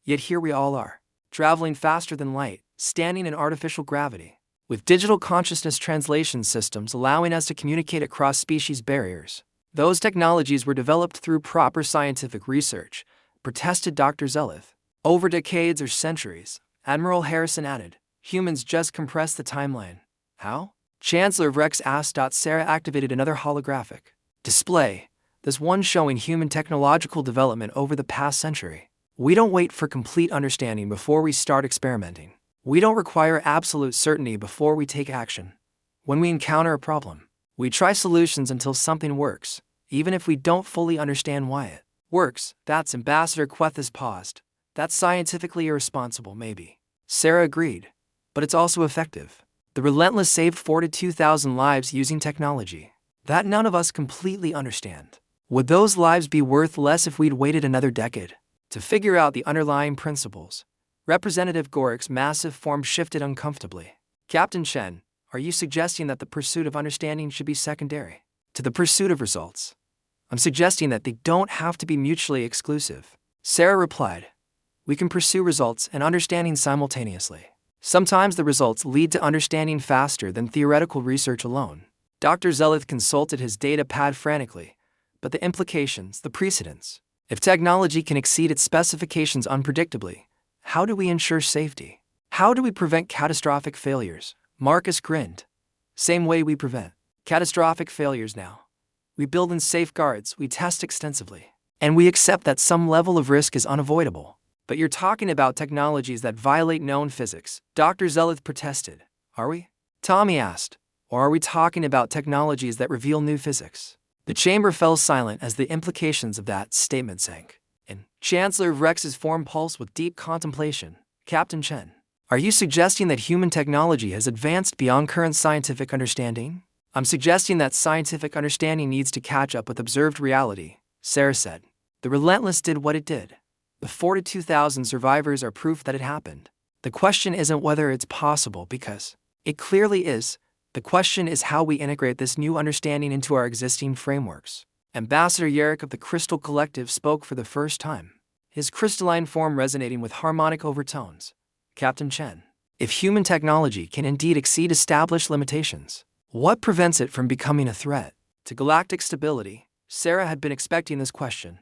Yet here we all are, traveling faster than light, standing in artificial gravity, with digital consciousness translation systems allowing us to communicate across species barriers. Those technologies were developed through proper scientific research, protested Dr. Zeleth. Over decades or centuries, Admiral Harrison added. Humans just compress the timeline. How? Chancellor of Rex asked. Sarah activated another holographic display, this one showing human technological development over the past century. We don't wait for complete understanding before we start experimenting. We don't require absolute certainty before we take action. When we encounter a problem, we try solutions until something works, even if we don't fully understand why it works. That's Ambassador Quethus paused. That's scientifically irresponsible, maybe. Sarah agreed. But it's also effective. The Relentless saved 42,000 lives using technology that none of us completely understand. Would those lives be worth less if we'd waited another decade to figure out the underlying principles? Representative Gorik's massive form shifted uncomfortably. Captain Chen, are you suggesting that the pursuit of understanding should be secondary to the pursuit of results? I'm suggesting that they don't have to be mutually exclusive. Sarah replied. We can pursue results and understanding simultaneously. Sometimes the results lead to understanding faster than theoretical research alone. Dr. Zeleth consulted his data pad frantically, but the implications, the precedents. If technology can exceed its specifications unpredictably, how do we ensure safety? How do we prevent catastrophic failures? Marcus grinned. Same way we prevent catastrophic failures now. We build in safeguards, we test extensively, and we accept that some level of risk is unavoidable. But you're talking about technologies that violate known physics, Dr. Zeleth protested. Are we? Tommy asked. Or are we talking about technologies that reveal new physics? The chamber fell silent as the implications of that statement sank in. Chancellor of Rex's form pulsed with deep contemplation. Captain Chen, are you suggesting that human technology has advanced beyond current scientific understanding? I'm suggesting that scientific understanding needs to catch up with observed reality, Sarah said. The Relentless did what it did. The 42,000 survivors are proof that it happened. The question isn't whether it's possible, because it clearly is. The question is how we integrate this new understanding into our existing frameworks. Ambassador Yarrick of the Crystal Collective spoke for the first time, his crystalline form resonating with harmonic overtones. Captain Chen, if human technology can indeed exceed established limitations, what prevents it from becoming a threat to galactic stability? Sarah had been expecting this question.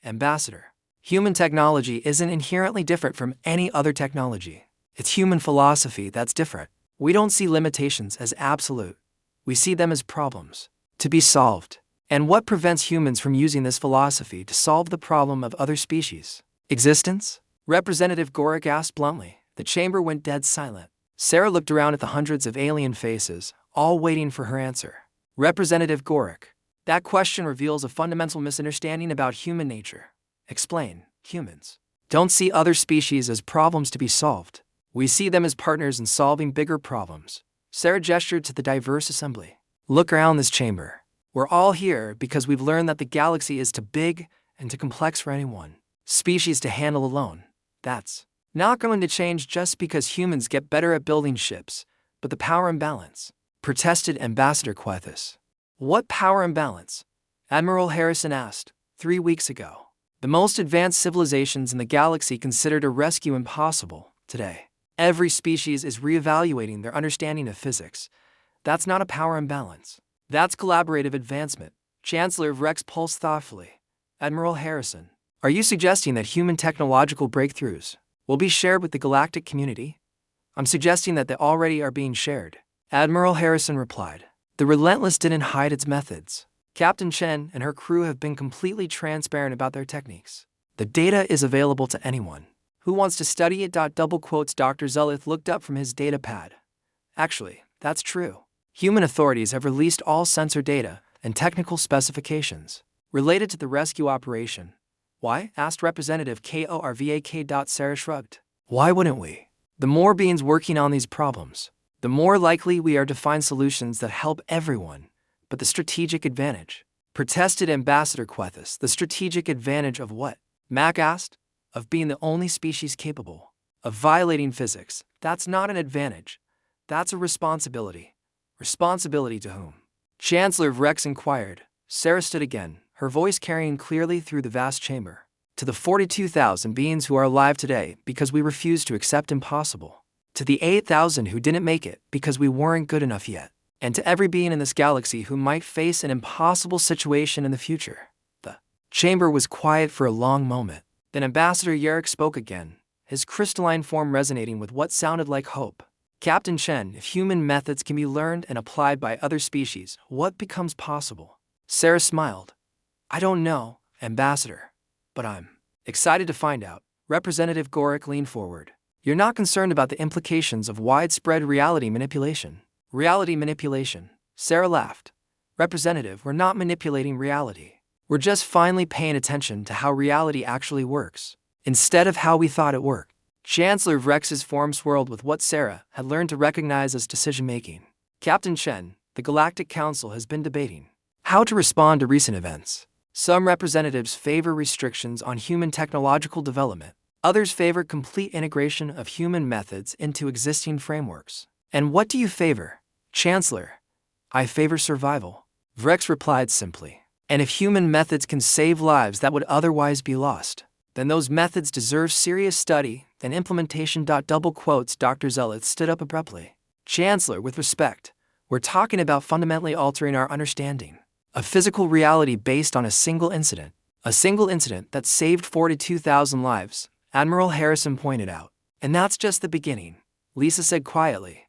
Ambassador, human technology isn't inherently different from any other technology. It's human philosophy that's different. We don't see limitations as absolute. We see them as problems to be solved. And what prevents humans from using this philosophy to solve the problem of other species' existence? Representative Gorik asked bluntly. The chamber went dead silent. Sarah looked around at the hundreds of alien faces, all waiting for her answer. Representative Gorik, that question reveals a fundamental misunderstanding about human nature. Explain. Humans don't see other species as problems to be solved. We see them as partners in solving bigger problems. Sarah gestured to the diverse assembly. Look around this chamber. We're all here because we've learned that the galaxy is too big and too complex for any one species to handle alone. That's not going to change just because humans get better at building ships, but the power imbalance, protested Ambassador Quethis. What power imbalance? Admiral Harrison asked. 3 weeks ago. The most advanced civilizations in the galaxy considered a rescue impossible. Today, every species is reevaluating their understanding of physics. That's not a power imbalance. That's collaborative advancement. Chancellor Rex pulsed thoughtfully. Admiral Harrison, are you suggesting that human technological breakthroughs will be shared with the galactic community? I'm suggesting that they already are being shared. Admiral Harrison replied. The Relentless didn't hide its methods. Captain Chen and her crew have been completely transparent about their techniques. The data is available to anyone who wants to study it. Double quotes. Dr. Zelith looked up from his data pad. Actually, that's true. Human authorities have released all sensor data and technical specifications related to the rescue operation. Why? Asked Representative Korvak. Sarah shrugged. Why wouldn't we? The more beings working on these problems, the more likely we are to find solutions that help everyone. But the strategic advantage, protested Ambassador Quethis. The strategic advantage of what? Mac asked. Of being the only species capable of violating physics. That's not an advantage. That's a responsibility. Responsibility to whom? Chancellor Rex inquired. Sarah stood again, her voice carrying clearly through the vast chamber. To the 42,000 beings who are alive today because we refused to accept impossible. To the 8,000 who didn't make it because we weren't good enough yet. And to every being in this galaxy who might face an impossible situation in the future. The chamber was quiet for a long moment. Then Ambassador Yarrick spoke again, his crystalline form resonating with what sounded like hope. Captain Chen, if human methods can be learned and applied by other species, what becomes possible? Sarah smiled. I don't know, Ambassador, but I'm excited to find out. Representative Gorik leaned forward. You're not concerned about the implications of widespread reality manipulation. Reality manipulation. Sarah laughed. Representative, we're not manipulating reality. We're just finally paying attention to how reality actually works, instead of how we thought it worked. Chancellor Rex's form swirled with what Sarah had learned to recognize as decision-making. Captain Chen, the Galactic Council has been debating how to respond to recent events. Some representatives favor restrictions on human technological development. Others favor complete integration of human methods into existing frameworks. And what do you favor? Chancellor, I favor survival. Vrex replied simply. And if human methods can save lives that would otherwise be lost, then those methods deserve serious study and implementation. Double quotes. Dr. Zelith stood up abruptly. Chancellor, with respect, we're talking about fundamentally altering our understanding of physical reality based on a single incident that saved 42,000 lives, Admiral Harrison pointed out. And that's just the beginning, Lisa said quietly.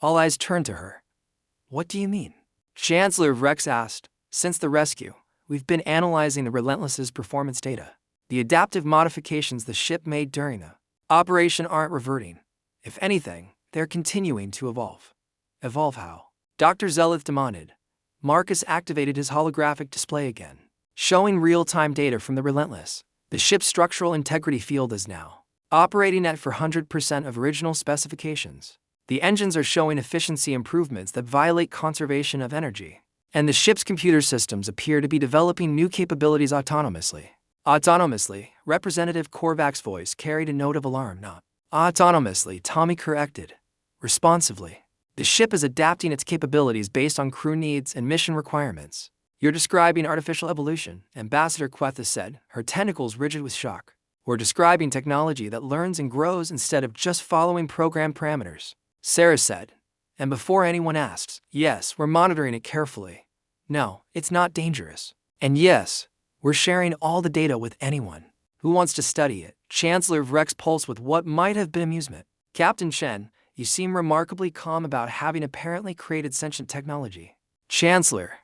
All eyes turned to her. What do you mean? Chancellor Rex asked. Since the rescue, we've been analyzing the Relentless's performance data. The adaptive modifications the ship made during the operation aren't reverting. If anything, they're continuing to evolve. Evolve how? Dr. Zelith demanded. Marcus activated his holographic display again, showing real-time data from the Relentless. The ship's structural integrity field is now operating at 400% of original specifications. The engines are showing efficiency improvements that violate conservation of energy. And the ship's computer systems appear to be developing new capabilities autonomously. Autonomously, Representative Korvak's voice carried a note of alarm. Not autonomously, Tommy corrected. Responsively. The ship is adapting its capabilities based on crew needs and mission requirements. You're describing artificial evolution, Ambassador Quethis said, her tentacles rigid with shock. We're describing technology that learns and grows instead of just following program parameters. Sarah said. And before anyone asks, yes, we're monitoring it carefully. No, it's not dangerous. And yes, we're sharing all the data with anyone who wants to study it. Chancellor Rex pulsed with what might have been amusement. Captain Chen, You seem remarkably calm about having apparently created sentient technology. Chancellor,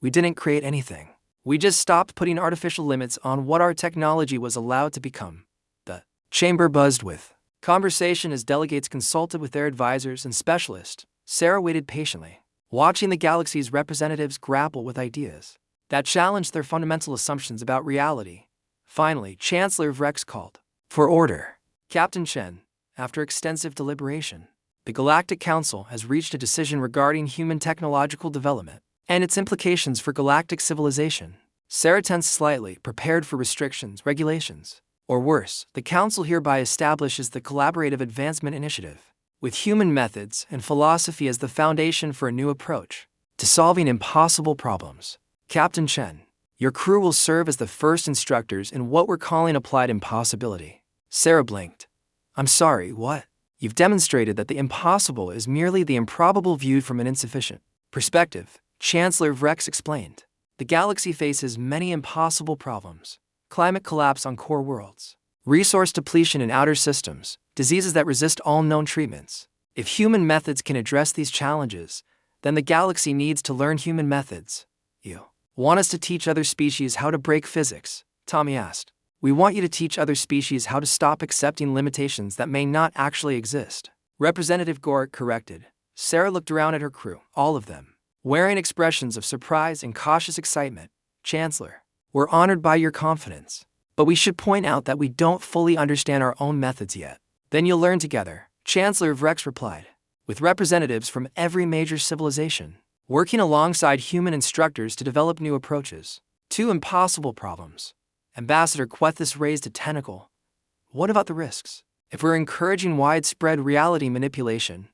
we didn't create anything. We just stopped putting artificial limits on what our technology was allowed to become. The chamber buzzed with conversation as delegates consulted with their advisors and specialists. Sarah waited patiently, watching the galaxy's representatives grapple with ideas that challenged their fundamental assumptions about reality. Finally, Chancellor Vrex called for order. Captain Chen, after extensive deliberation, the Galactic Council has reached a decision regarding human technological development and its implications for galactic civilization. Sarah tensed slightly, prepared for restrictions, regulations, or worse. The Council hereby establishes the Collaborative Advancement Initiative, with human methods and philosophy as the foundation for a new approach to solving impossible problems. Captain Chen, your crew will serve as the first instructors in what we're calling applied impossibility. Sarah blinked. I'm sorry, what? You've demonstrated that the impossible is merely the improbable viewed from an insufficient perspective, Chancellor Vrex explained. The galaxy faces many impossible problems: climate collapse on core worlds, resource depletion in outer systems, diseases that resist all known treatments. If human methods can address these challenges, then the galaxy needs to learn human methods. You want us to teach other species how to break physics? Tommy asked. We want you to teach other species how to stop accepting limitations that may not actually exist. Representative Gorick corrected. Sarah looked around at her crew, all of them, wearing expressions of surprise and cautious excitement. Chancellor, we're honored by your confidence, but we should point out that we don't fully understand our own methods yet. Then you'll learn together, Chancellor Vrex replied, with representatives from every major civilization working alongside human instructors to develop new approaches to impossible problems. Ambassador Quethis raised a tentacle. What about the risks? If we're encouraging widespread reality manipulation,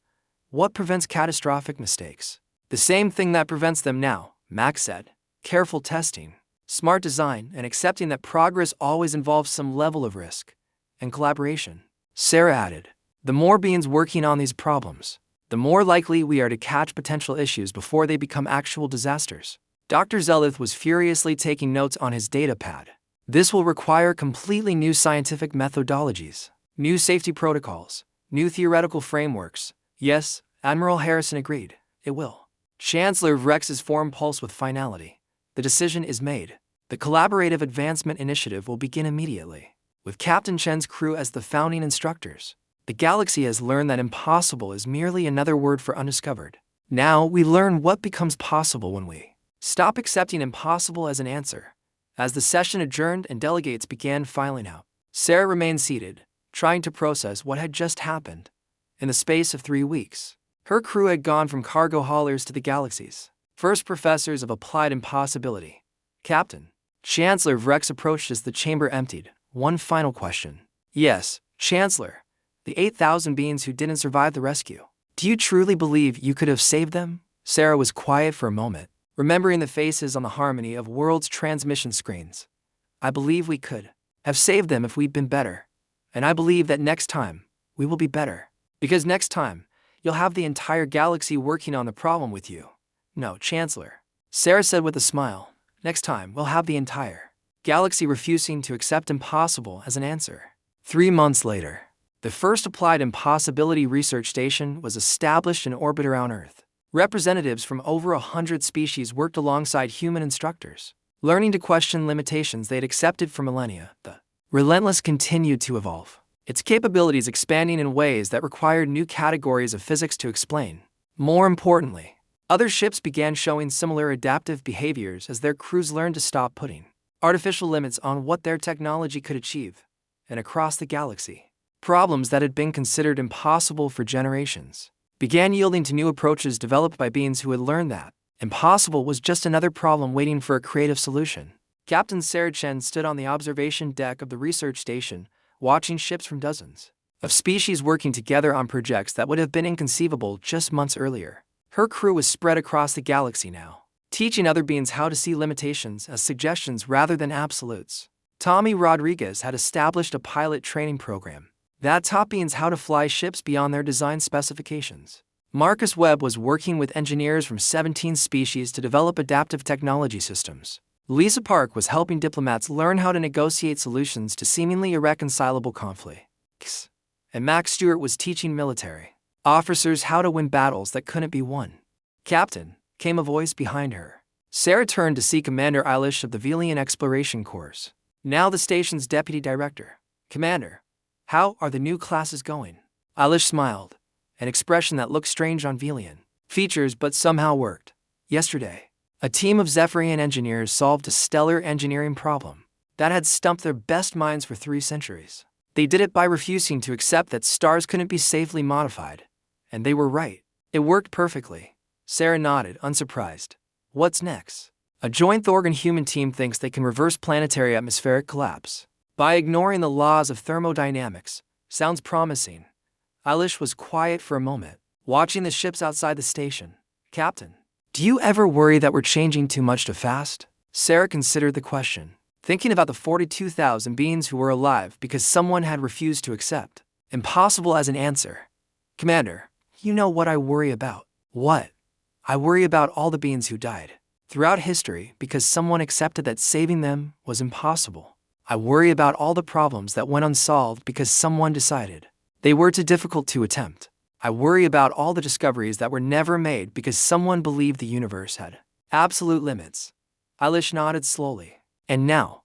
what prevents catastrophic mistakes? The same thing that prevents them now, Max said. Careful testing, smart design, and accepting that progress always involves some level of risk and collaboration. Sarah added, the more beings working on these problems, the more likely we are to catch potential issues before they become actual disasters. Dr. Zelith was furiously taking notes on his data pad. This will require completely new scientific methodologies, new safety protocols, new theoretical frameworks. Yes, Admiral Harrison agreed. It will. Chancellor Vrex's form pulsed with finality. The decision is made. The Collaborative Advancement Initiative will begin immediately, with Captain Chen's crew as the founding instructors. The galaxy has learned that impossible is merely another word for undiscovered. Now we learn what becomes possible when we stop accepting impossible as an answer. As the session adjourned and delegates began filing out, Sarah remained seated, trying to process what had just happened. In the space of 3 weeks, her crew had gone from cargo haulers to the galaxy's first professors of applied impossibility. Captain, Chancellor Vrex approached as the chamber emptied. One final question. Yes, Chancellor. The 8,000 beings who didn't survive the rescue. Do you truly believe you could have saved them? Sarah was quiet for a moment, remembering the faces on the harmony of world's transmission screens. I believe we could have saved them if we'd been better. And I believe that next time, we will be better. Because next time, you'll have the entire galaxy working on the problem with you. No, Chancellor, Sarah said with a smile. Next time, we'll have the entire galaxy refusing to accept impossible as an answer. 3 months later, the first applied impossibility research station was established in orbit around Earth. Representatives from over 100 species worked alongside human instructors, learning to question limitations they had accepted for millennia. The Relentless continued to evolve, its capabilities expanding in ways that required new categories of physics to explain. More importantly, other ships began showing similar adaptive behaviors as their crews learned to stop putting artificial limits on what their technology could achieve. And across the galaxy, problems that had been considered impossible for generations began yielding to new approaches developed by beings who had learned that impossible was just another problem waiting for a creative solution. Captain Sarah Chen stood on the observation deck of the research station, watching ships from dozens of species working together on projects that would have been inconceivable just months earlier. Her crew was spread across the galaxy now, teaching other beings how to see limitations as suggestions rather than absolutes. Tommy Rodriguez had established a pilot training program that taught beings how to fly ships beyond their design specifications. Marcus Webb was working with engineers from 17 species to develop adaptive technology systems. Lisa Park was helping diplomats learn how to negotiate solutions to seemingly irreconcilable conflicts. And Max Stewart was teaching military Officers how to win battles that couldn't be won. Captain, came a voice behind her. Sarah turned to see Commander Eilish of the Velian Exploration Corps, now the station's deputy director. Commander, how are the new classes going? Eilish smiled, an expression that looked strange on Velian features but somehow worked. Yesterday, a team of Zephyrian engineers solved a stellar engineering problem that had stumped their best minds for 3 centuries. They did it by refusing to accept that stars couldn't be safely modified. And they were right. It worked perfectly. Sarah nodded, unsurprised. What's next? A joint Thorgan-human team thinks they can reverse planetary atmospheric collapse by ignoring the laws of thermodynamics. Sounds promising. Eilish was quiet for a moment, watching the ships outside the station. Captain, do you ever worry that we're changing too much too fast? Sarah considered the question, thinking about the 42,000 beings who were alive because someone had refused to accept. Impossible as an answer. Commander, you know what I worry about. What? I worry about all the beings who died throughout history because someone accepted that saving them was impossible. I worry about all the problems that went unsolved because someone decided they were too difficult to attempt. I worry about all the discoveries that were never made because someone believed the universe had absolute limits. Eilish nodded slowly. And now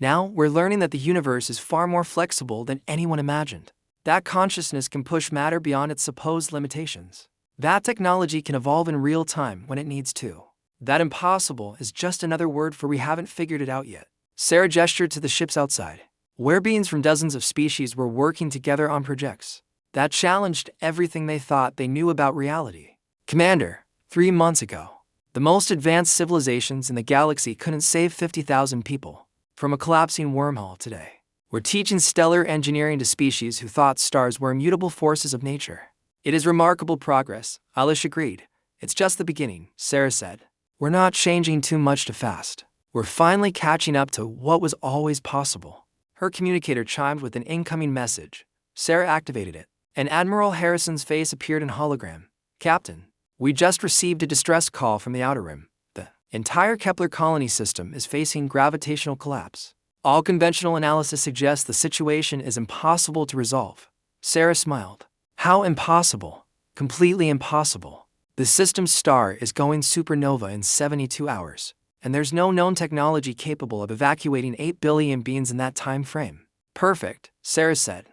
we're learning that the universe is far more flexible than anyone imagined. That consciousness can push matter beyond its supposed limitations. That technology can evolve in real time when it needs to. That impossible is just another word for we haven't figured it out yet. Sarah gestured to the ships outside, where beings from dozens of species were working together on projects that challenged everything they thought they knew about reality. Commander, 3 months ago, the most advanced civilizations in the galaxy couldn't save 50,000 people from a collapsing wormhole. Today, we're teaching stellar engineering to species who thought stars were immutable forces of nature. It is remarkable progress, Eilish agreed. It's just the beginning, Sarah said. We're not changing too much too fast. We're finally catching up to what was always possible. Her communicator chimed with an incoming message. Sarah activated it, and Admiral Harrison's face appeared in hologram. Captain, we just received a distress call from the Outer Rim. The entire Kepler colony system is facing gravitational collapse. All conventional analysis suggests the situation is impossible to resolve. Sarah smiled. How impossible? Completely impossible. The system's star is going supernova in 72 hours, and there's no known technology capable of evacuating 8 billion beings in that time frame. Perfect, Sarah said.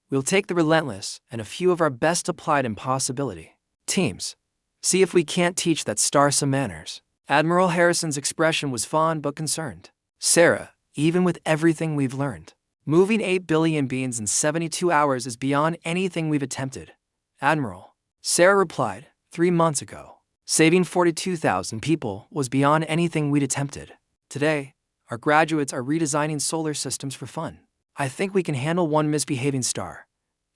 We'll take the relentless and a few of our best applied impossibility teams. See if we can't teach that star some manners. Admiral Harrison's expression was fond but concerned. Sarah, even with everything we've learned, moving 8 billion beings in 72 hours is beyond anything we've attempted. Admiral, Sarah replied, 3 months ago, saving 42,000 people was beyond anything we'd attempted. Today, our graduates are redesigning solar systems for fun. I think we can handle one misbehaving star.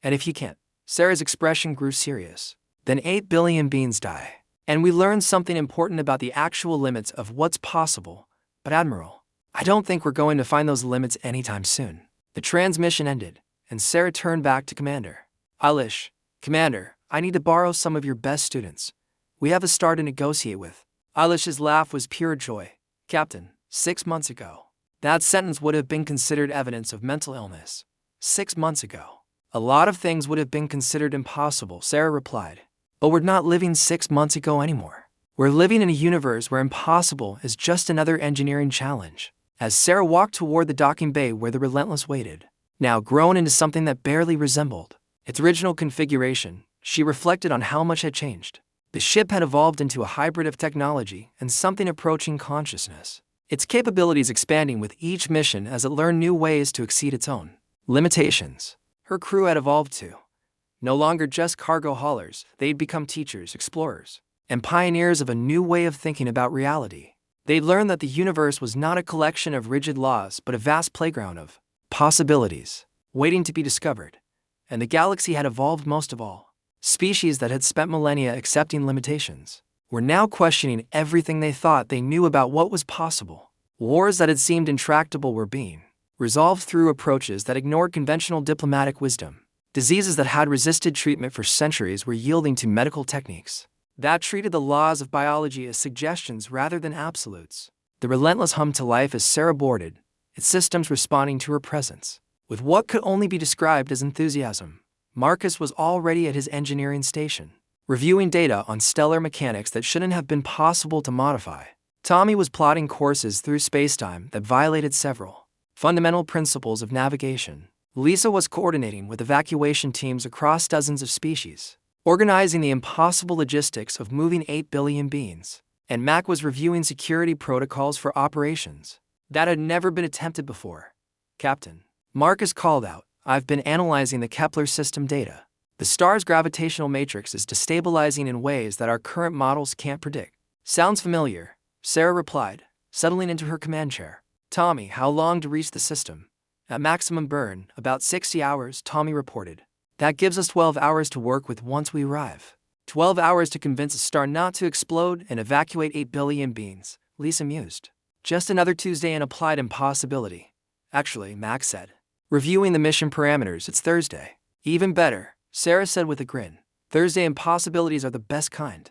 And if you can't, Sarah's expression grew serious. Then 8 billion beings die. And we learned something important about the actual limits of what's possible. But Admiral, I don't think we're going to find those limits anytime soon. The transmission ended, and Sarah turned back to Commander Eilish. Commander, I need to borrow some of your best students. We have a star to negotiate with. Eilish's laugh was pure joy. Captain, 6 months ago, that sentence would have been considered evidence of mental illness. 6 months ago, a lot of things would have been considered impossible, Sarah replied. But we're not living 6 months ago anymore. We're living in a universe where impossible is just another engineering challenge. As Sarah walked toward the docking bay where the Relentless waited, now grown into something that barely resembled its original configuration, she reflected on how much had changed. The ship had evolved into a hybrid of technology and something approaching consciousness, its capabilities expanding with each mission as it learned new ways to exceed its own limitations. Her crew had evolved too. No longer just cargo haulers, they'd become teachers, explorers, and pioneers of a new way of thinking about reality. They'd learned that the universe was not a collection of rigid laws but a vast playground of possibilities waiting to be discovered. And the galaxy had evolved most of all. Species that had spent millennia accepting limitations were now questioning everything they thought they knew about what was possible. Wars that had seemed intractable were being resolved through approaches that ignored conventional diplomatic wisdom. Diseases that had resisted treatment for centuries were yielding to medical techniques that treated the laws of biology as suggestions rather than absolutes. The Relentless hummed to life as Sarah boarded, its systems responding to her presence with what could only be described as enthusiasm. Marcus was already at his engineering station, reviewing data on stellar mechanics that shouldn't have been possible to modify. Tommy was plotting courses through spacetime that violated several fundamental principles of navigation. Lisa was coordinating with evacuation teams across dozens of species, organizing the impossible logistics of moving 8 billion beings. And Mac was reviewing security protocols for operations that had never been attempted before. Captain, Marcus called out, I've been analyzing the Kepler system data. The star's gravitational matrix is destabilizing in ways that our current models can't predict. Sounds familiar, Sarah replied, settling into her command chair. Tommy, how long to reach the system? At maximum burn, about 60 hours, Tommy reported. That gives us 12 hours to work with once we arrive. 12 hours to convince a star not to explode and evacuate 8 billion beings, Lisa mused. Just another Tuesday in applied impossibility. Actually, Max said. Reviewing the mission parameters, it's Thursday. Even better, Sarah said with a grin. Thursday impossibilities are the best kind.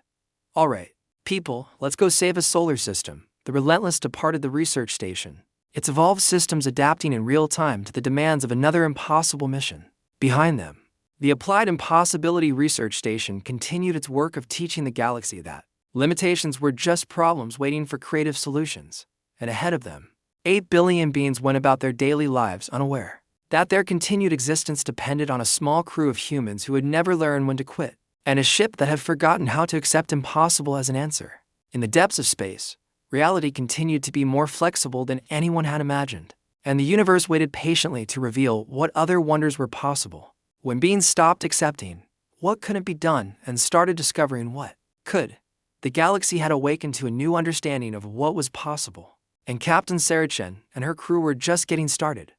All right, people, let's go save a solar system. The Relentless departed the research station, its evolved systems adapting in real time to the demands of another impossible mission. Behind them, the Applied Impossibility Research Station continued its work of teaching the galaxy that limitations were just problems waiting for creative solutions. And ahead of them, 8 billion beings went about their daily lives unaware that their continued existence depended on a small crew of humans who would never learn when to quit, and a ship that had forgotten how to accept impossible as an answer. In the depths of space, reality continued to be more flexible than anyone had imagined, and the universe waited patiently to reveal what other wonders were possible. When beings stopped accepting what couldn't be done and started discovering what could, the galaxy had awakened to a new understanding of what was possible. And Captain Saracen and her crew were just getting started.